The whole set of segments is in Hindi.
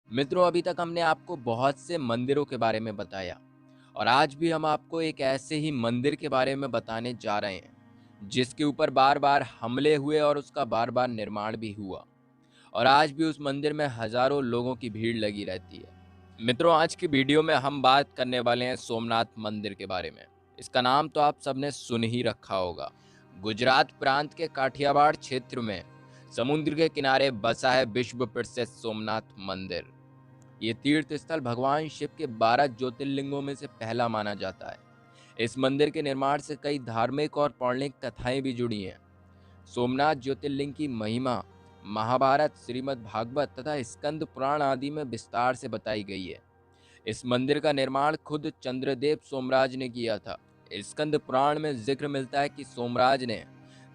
मित्रों, अभी तक हमने आपको बहुत से मंदिरों के बारे में बताया और आज भी हम आपको एक ऐसे ही मंदिर के बारे में बताने जा रहे हैं जिसके ऊपर बार बार हमले हुए और उसका बार बार निर्माण भी हुआ और आज भी उस मंदिर में हजारों लोगों की भीड़ लगी रहती है। मित्रों, आज की वीडियो में हम बात करने वाले हैं सोमनाथ मंदिर के बारे में। इसका नाम तो आप सबने सुन ही रखा होगा। गुजरात प्रांत के काठियावाड़ क्षेत्र में समुद्र के किनारे बसा है विश्व प्रसिद्ध सोमनाथ मंदिर। ये तीर्थ स्थल भगवान शिव के 12 ज्योतिर्लिंगों में से पहला माना जाता है। इस मंदिर के निर्माण से कई धार्मिक और पौराणिक कथाएं भी जुड़ी हैं। सोमनाथ ज्योतिर्लिंग की महिमा महाभारत, श्रीमद् भागवत तथा स्कंद पुराण आदि में विस्तार से बताई गई है। इस मंदिर का निर्माण खुद चंद्रदेव सोमराज ने किया था। स्कंद पुराण में जिक्र मिलता है कि सोमराज ने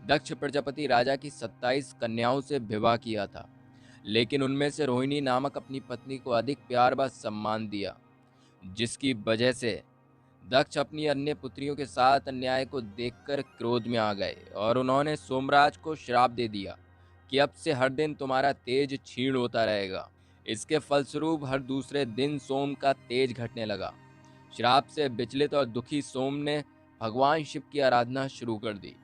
दक्ष प्रजापति राजा की 27 कन्याओं से विवाह किया था, लेकिन उनमें से रोहिणी नामक अपनी पत्नी को अधिक प्यार व सम्मान दिया, जिसकी वजह से दक्ष अपनी अन्य पुत्रियों के साथ अन्याय को देखकर क्रोध में आ गए और उन्होंने सोमराज को श्राप दे दिया कि अब से हर दिन तुम्हारा तेज क्षीण होता रहेगा। इसके फलस्वरूप हर दूसरे दिन सोम का तेज घटने लगा। श्राप से विचलित और दुखी सोम ने भगवान शिव की आराधना शुरू कर दी।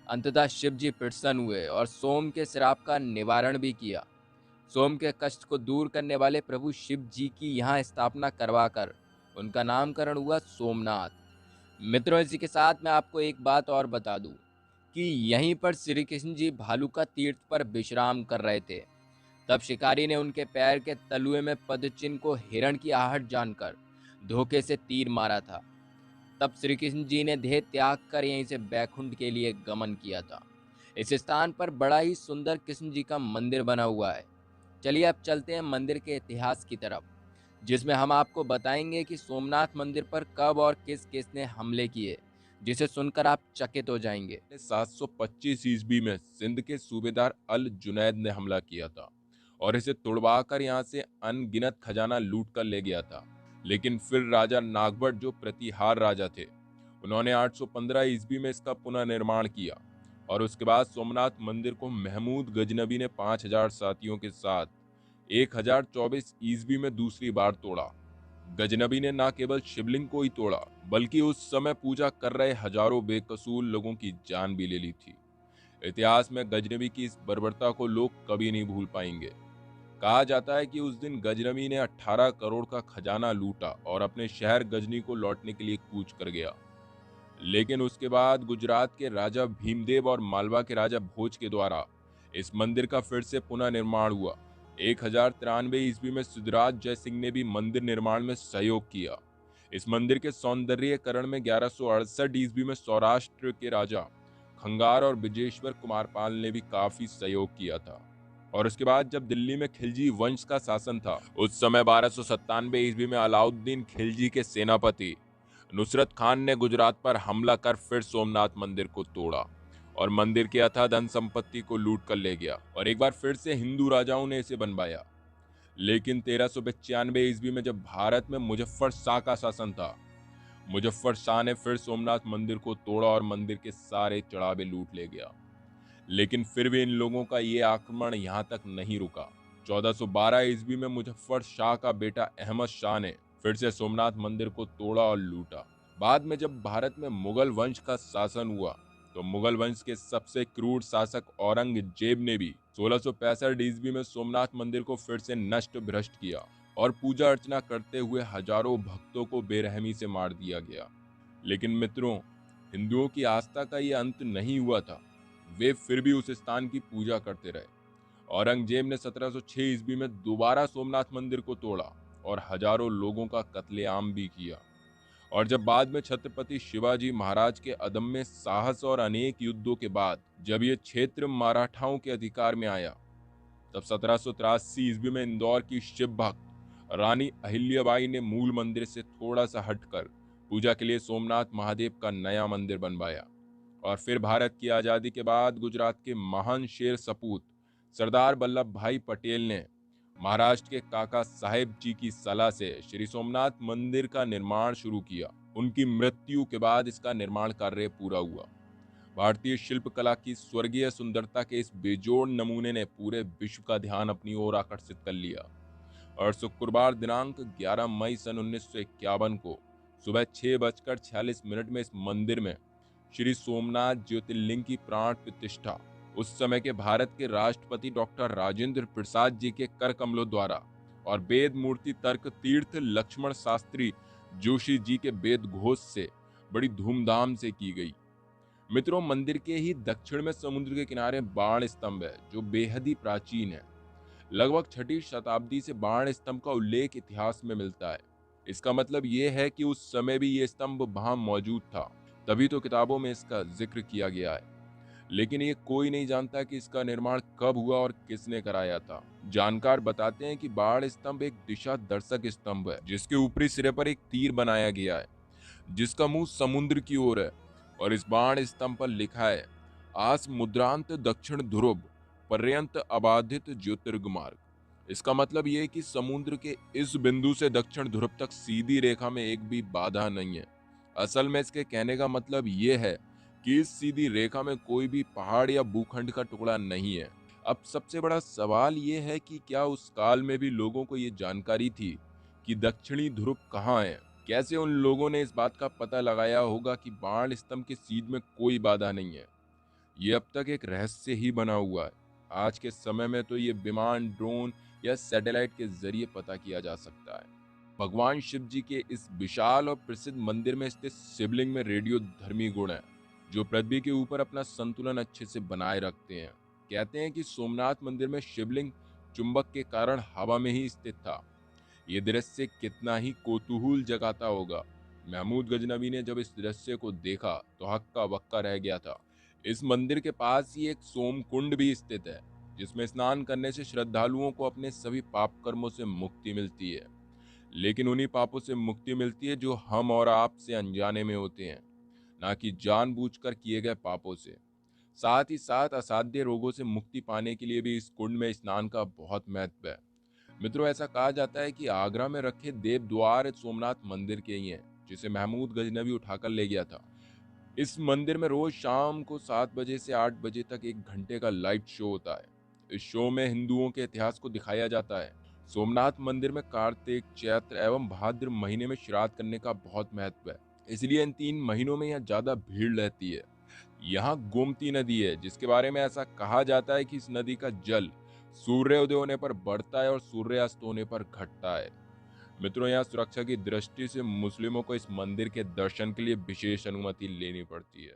अंततः शिव जी प्रसन्न हुए और सोम के श्राप का निवारण भी किया। सोम के कष्ट को दूर करने वाले प्रभु शिव जी की यहाँ स्थापना करवाकर उनका नामकरण हुआ सोमनाथ। मित्रों, इसी के साथ मैं आपको एक बात और बता दूं कि यहीं पर श्री कृष्ण जी भालुका तीर्थ पर विश्राम कर रहे थे। तब शिकारी ने उनके पैर के तलुए में पदचिन्ह को हिरण की आहट जानकर धोखे से तीर मारा था। तब श्री कृष्ण जी ने देह त्याग कर यहीं से बैकुंठ के लिए गमन किया था। इस स्थान पर बड़ा ही सुंदर कृष्ण जी का मंदिर बना हुआ है। चलिए अब चलते हैं मंदिर के इतिहास की तरफ, जिसमें हम आपको बताएंगे कि सोमनाथ मंदिर पर कब और किस किसने हमले किए, जिसे सुनकर आप चकित हो जाएंगे। 725 ईस्वी में सिंध के सूबेदार अल जुनैद ने हमला किया था और इसे तुड़वाकर यहाँ से अनगिनत खजाना लूट कर ले गया था। लेकिन फिर राजा नागभट्ट, जो प्रतिहार राजा थे, उन्होंने 815 ईस्वी में इसका पुनर्निर्माण किया और उसके बाद सोमनाथ मंदिर को महमूद गजनबी ने 5000 साथियों के साथ 1024 ईस्वी में दूसरी बार तोड़ा। गजनबी ने न केवल शिवलिंग को ही तोड़ा, बल्कि उस समय पूजा कर रहे हजारों बेकसूर लोगों की जान भी ले ली थी। इतिहास में गजनबी की इस बर्बरता को लोग कभी नहीं भूल पाएंगे। कहा जाता है कि उस दिन गजनबी ने 18 करोड़ का खजाना लूटा और अपने शहर गजनी को लौटने के लिए कूच कर गया। लेकिन उसके बाद गुजरात के राजा भीमदेव और मालवा के राजा भोज के द्वारा इस मंदिर का फिर से पुनर्निर्माण हुआ। 1093 ईस्वी में सिद्धराज जयसिंह ने भी मंदिर निर्माण में सहयोग किया। इस मंदिर के सौंदर्यीकरण में 1168 ईस्वी में सौराष्ट्र के राजा खंगार और विजेश्वर कुमार पाल ने भी काफी सहयोग किया था। और उसके बाद जब दिल्ली में खिलजी वंश का शासन था, उस समय 1297 ईस्वी में अलाउद्दीन खिलजी के सेनापति नुसरत खान ने गुजरात पर हमला कर फिर सोमनाथ मंदिर को तोड़ा और मंदिर की अथाह धन संपत्ति को लूट कर ले गया और एक बार फिर से हिंदू राजाओं ने इसे बनवाया। लेकिन 1395 ईस्वी में जब भारत में मुजफ्फर शाह का शासन था, मुजफ्फर शाह ने फिर सोमनाथ मंदिर को तोड़ा और मंदिर के सारे चढ़ावे लूट ले गया। लेकिन फिर भी इन लोगों का ये आक्रमण यहाँ तक नहीं रुका। 1412 ईस्वी में मुजफ्फर शाह का बेटा अहमद शाह ने फिर से सोमनाथ मंदिर को तोड़ा और लूटा। बाद में जब भारत में मुगल वंश का शासन हुआ, तो मुगल वंश के सबसे क्रूर शासक औरंगजेब ने भी 1665 ईस्वी में सोमनाथ मंदिर को फिर से नष्ट भ्रष्ट किया और पूजा अर्चना करते हुए हजारों भक्तों को बेरहमी से मार दिया गया। लेकिन मित्रों, हिंदुओं की आस्था का ये अंत नहीं हुआ था। वे फिर भी उस स्थान की पूजा करते रहे। औरंगजेब ने 1706 ईस्वी में दोबारा सोमनाथ मंदिर को तोड़ा और हजारों लोगों का कत्लेआम भी किया। और जब बाद में छत्रपति शिवाजी महाराज के अदम्य साहस और अनेक युद्धों के बाद जब ये क्षेत्र मराठाओं के अधिकार में आया, तब 1783 ईस्वी में इंदौर की शिव भक्त रानी अहिल्याबाई ने मूल मंदिर से थोड़ा सा हटकर पूजा के लिए सोमनाथ महादेव का नया मंदिर बनवाया। और फिर भारत की आजादी के बाद गुजरात के महान शेर सपूत सरदार वल्लभ भाई पटेल ने महाराष्ट्र के काका साहेब जी की सलाह से श्री सोमनाथ मंदिर का निर्माण शुरू किया। उनकी मृत्यु के बाद इसका निर्माण कार्य पूरा हुआ। भारतीय शिल्पकला की स्वर्गीय सुंदरता के इस बेजोड़ नमूने ने पूरे विश्व का ध्यान अपनी ओर आकर्षित कर लिया। और शुक्रवार दिनांक 11 मई सन 1951 को सुबह 6:46 में इस मंदिर में श्री सोमनाथ ज्योतिर्लिंग की प्राण प्रतिष्ठा उस समय के भारत के राष्ट्रपति डॉक्टर राजेंद्र प्रसाद जी के कर कमलों द्वारा और वेद मूर्ति तर्क तीर्थ लक्ष्मण शास्त्री जोशी जी के वेद घोष से बड़ी धूमधाम से की गई। मित्रों, मंदिर के ही दक्षिण में समुद्र के किनारे बाण स्तंभ है जो बेहद ही प्राचीन है। लगभग 6ठी शताब्दी से बाण स्तंभ का उल्लेख इतिहास में मिलता है। इसका मतलब यह है कि उस समय भी ये स्तंभ वहां मौजूद था, तभी तो किताबों में इसका जिक्र किया गया है। लेकिन ये कोई नहीं जानता कि इसका निर्माण कब हुआ और किसने कराया था। जानकार बताते हैं कि बाण स्तंभ एक दिशा दर्शक स्तंभ है जिसके ऊपरी सिरे पर एक तीर बनाया गया है जिसका मुंह समुद्र की ओर है, और इस बाण स्तंभ पर लिखा है आस मुद्रांत दक्षिण ध्रुव पर्यंत अबाधित ज्योतिर्गमार्ग। इसका मतलब ये है कि समुद्र के इस बिंदु से दक्षिण ध्रुव तक सीधी रेखा में एक भी बाधा नहीं है। असल में इसके कहने का मतलब ये है कि इस सीधी रेखा में कोई भी पहाड़ या भूखंड का टुकड़ा नहीं है। अब सबसे बड़ा सवाल ये है कि क्या उस काल में भी लोगों को ये जानकारी थी कि दक्षिणी ध्रुव कहाँ है? कैसे उन लोगों ने इस बात का पता लगाया होगा कि बाण स्तंभ के सीध में कोई बाधा नहीं है? ये अब तक एक रहस्य ही बना हुआ है। आज के समय में तो ये विमान, ड्रोन या सैटेलाइट के जरिए पता किया जा सकता है। भगवान शिव जी के इस विशाल और प्रसिद्ध मंदिर में स्थित शिवलिंग में रेडियो धर्मी गुण है जो पृथ्वी के ऊपर अपना संतुलन अच्छे से बनाए रखते हैं। कहते हैं कि सोमनाथ मंदिर में शिवलिंग चुंबक के कारण हवा में ही स्थित था। ये दृश्य कितना ही कौतूहल जगाता होगा। महमूद गजनवी ने जब इस दृश्य को देखा तो हक्का बक्का रह गया था। इस मंदिर के पास ही एक सोम कुंड भी स्थित है जिसमें स्नान करने से श्रद्धालुओं को अपने सभी पाप कर्मों से मुक्ति मिलती है। लेकिन उन्हीं पापों से मुक्ति मिलती है जो हम और आप से अनजाने में होते हैं, ना कि जानबूझकर किए गए पापों से। साथ ही साथ असाध्य रोगों से मुक्ति पाने के लिए भी इस कुंड में स्नान का बहुत महत्व है। मित्रों, ऐसा कहा जाता है कि आगरा में रखे देव द्वार सोमनाथ मंदिर के ही हैं जिसे महमूद गजनवी उठाकर ले गया था। इस मंदिर में रोज शाम को 7 बजे से 8 बजे तक 1 घंटे का लाइव शो होता है। इस शो में हिंदुओं के इतिहास को दिखाया जाता है। सोमनाथ मंदिर में कार्तिक, चैत्र एवं भाद्र महीने में श्राद्ध करने का बहुत महत्व है, इसलिए इन 3 महीनों में यहाँ ज्यादा भीड़ रहती है। यहाँ गोमती नदी है जिसके बारे में ऐसा कहा जाता है कि इस नदी का जल सूर्योदय होने पर बढ़ता है और सूर्यास्त होने पर घटता है। मित्रों, यहाँ सुरक्षा की दृष्टि से मुस्लिमों को इस मंदिर के दर्शन के लिए विशेष अनुमति लेनी पड़ती है।